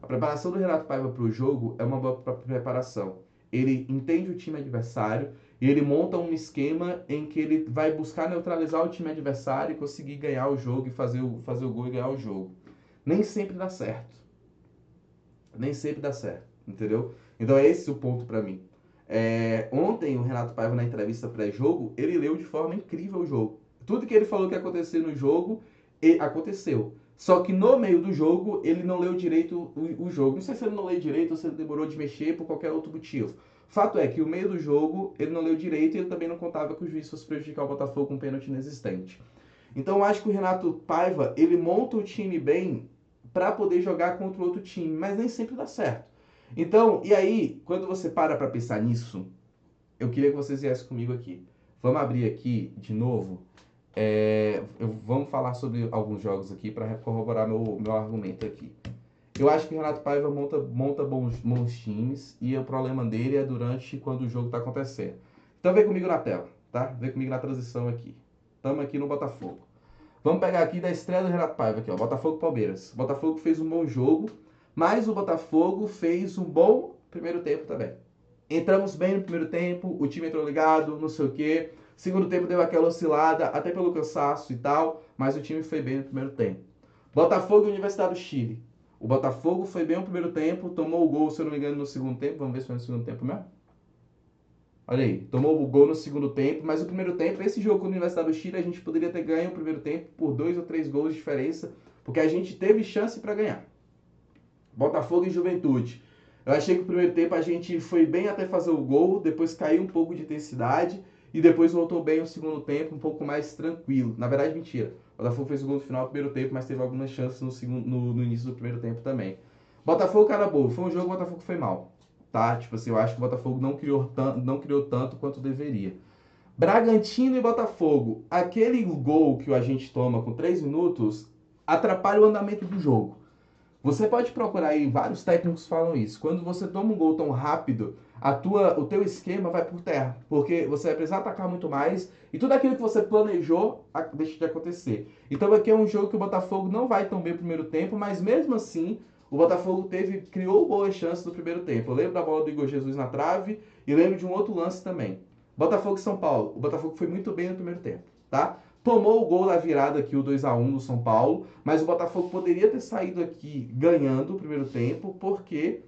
preparação do Renato Paiva para o jogo é uma boa preparação. Ele entende o time adversário e ele monta um esquema em que ele vai buscar neutralizar o time adversário e conseguir ganhar o jogo e fazer o gol e ganhar o jogo. Nem sempre dá certo. Nem sempre dá certo, entendeu? Então é esse o ponto para mim. Ontem o Renato Paiva na entrevista pré-jogo, ele leu de forma incrível o jogo. Tudo que ele falou que ia acontecer no jogo, aconteceu. Só que no meio do jogo, ele não leu direito o jogo. Não sei se ele não leu direito ou se ele demorou de mexer por qualquer outro motivo. Fato é que o meio do jogo, ele não leu direito e ele também não contava que o juiz fosse prejudicar o Botafogo com um pênalti inexistente. Então eu acho que o Renato Paiva, ele monta o time bem para poder jogar contra o outro time, mas nem sempre dá certo. Então, e aí, quando você para pensar nisso, eu queria que vocês viessem comigo aqui. Vamos abrir aqui de novo. Vamos falar sobre alguns jogos aqui para corroborar meu argumento aqui. Eu acho que o Renato Paiva monta bons times e o problema dele é durante quando o jogo está acontecendo. Então vem comigo na tela, tá? Vem comigo na transição aqui. Estamos aqui no Botafogo. Vamos pegar aqui da estreia do Renato Paiva, aqui, ó, Botafogo e Palmeiras. O Botafogo fez um bom jogo, mas o Botafogo fez um bom primeiro tempo também. Entramos bem no primeiro tempo, o time entrou ligado, não sei o quê. Segundo tempo deu aquela oscilada, até pelo cansaço e tal, mas o time foi bem no primeiro tempo. Botafogo e Universidade do Chile. O Botafogo foi bem no primeiro tempo, tomou o gol, se eu não me engano, no segundo tempo. Vamos ver se foi no segundo tempo mesmo. Olha aí, tomou o gol no segundo tempo, mas o primeiro tempo, esse jogo com a Universidade do Chile, a gente poderia ter ganho o primeiro tempo por 2 ou 3 gols de diferença, porque a gente teve chance para ganhar. Botafogo e Juventude. Eu achei que o primeiro tempo a gente foi bem até fazer o gol, depois caiu um pouco de intensidade e depois voltou bem o segundo tempo, um pouco mais tranquilo. Na verdade, mentira. O Botafogo fez o gol no final do primeiro tempo, mas teve algumas chances no início do primeiro tempo também. Botafogo, cara boa. Foi um jogo que o Botafogo foi mal. Tá? Tipo assim, eu acho que o Botafogo não criou tanto quanto deveria. Bragantino e Botafogo. Aquele gol que a gente toma com 3 minutos atrapalha o andamento do jogo. Você pode procurar aí, vários técnicos falam isso. Quando você toma um gol tão rápido, o teu esquema vai por terra, porque você vai precisar atacar muito mais e tudo aquilo que você planejou deixa de acontecer. Então aqui é um jogo que o Botafogo não vai tão bem no primeiro tempo, mas mesmo assim o Botafogo criou boas chances no primeiro tempo. Eu lembro da bola do Igor Jesus na trave e lembro de um outro lance também. Botafogo e São Paulo. O Botafogo foi muito bem no primeiro tempo, tá? Tomou o gol da virada aqui, o 2-1 do São Paulo, mas o Botafogo poderia ter saído aqui ganhando o primeiro tempo, porque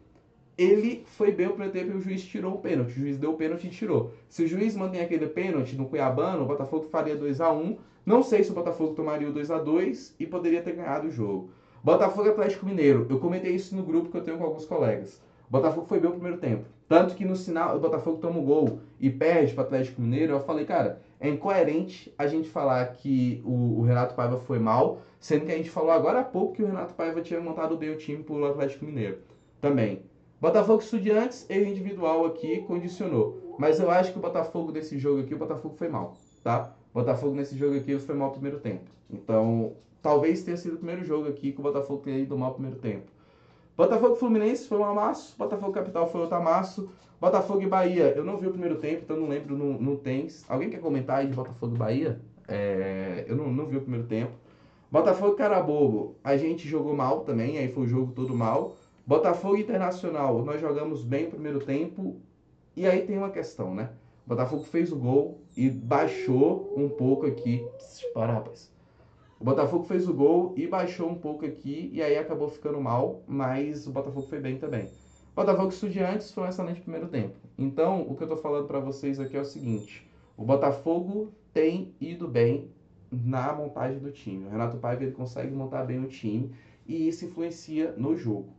ele foi bem o primeiro tempo e o juiz tirou o pênalti. O juiz deu o pênalti e tirou. Se o juiz mantém aquele pênalti no Cuiabano, o Botafogo faria 2-1. Não sei se o Botafogo tomaria o 2-2 e poderia ter ganhado o jogo. Botafogo e Atlético Mineiro. Eu comentei isso no grupo que eu tenho com alguns colegas. O Botafogo foi bem o primeiro tempo. Tanto que no final o Botafogo toma o gol e perde para o Atlético Mineiro. Eu falei, cara, é incoerente a gente falar que o Renato Paiva foi mal, sendo que a gente falou agora há pouco que o Renato Paiva tinha montado bem o time para o Atlético Mineiro. Também. Botafogo Estudiantes, erro individual aqui, condicionou. Mas eu acho que o Botafogo desse jogo aqui, o Botafogo foi mal, tá? O Botafogo nesse jogo aqui foi mal no primeiro tempo. Então, talvez tenha sido o primeiro jogo aqui que o Botafogo tenha ido mal no primeiro tempo. Botafogo Fluminense foi um amasso, Botafogo Capital foi outro amasso, Botafogo e Bahia, eu não vi o primeiro tempo, então não lembro, não tem. Alguém quer comentar aí de Botafogo e Bahia? Eu não vi o primeiro tempo. Botafogo e Carabobo, a gente jogou mal também, aí foi o jogo todo mal. Botafogo Internacional, nós jogamos bem o primeiro tempo, e aí tem uma questão, né? O Botafogo fez o gol e baixou um pouco aqui. Para, rapaz. O Botafogo fez o gol e baixou um pouco aqui, e aí acabou ficando mal, mas o Botafogo foi bem também. Botafogo e Estudiantes foi um excelente primeiro tempo. Então, o que eu tô falando para vocês aqui é o seguinte: o Botafogo tem ido bem na montagem do time. O Renato Paiva ele consegue montar bem o time e isso influencia no jogo.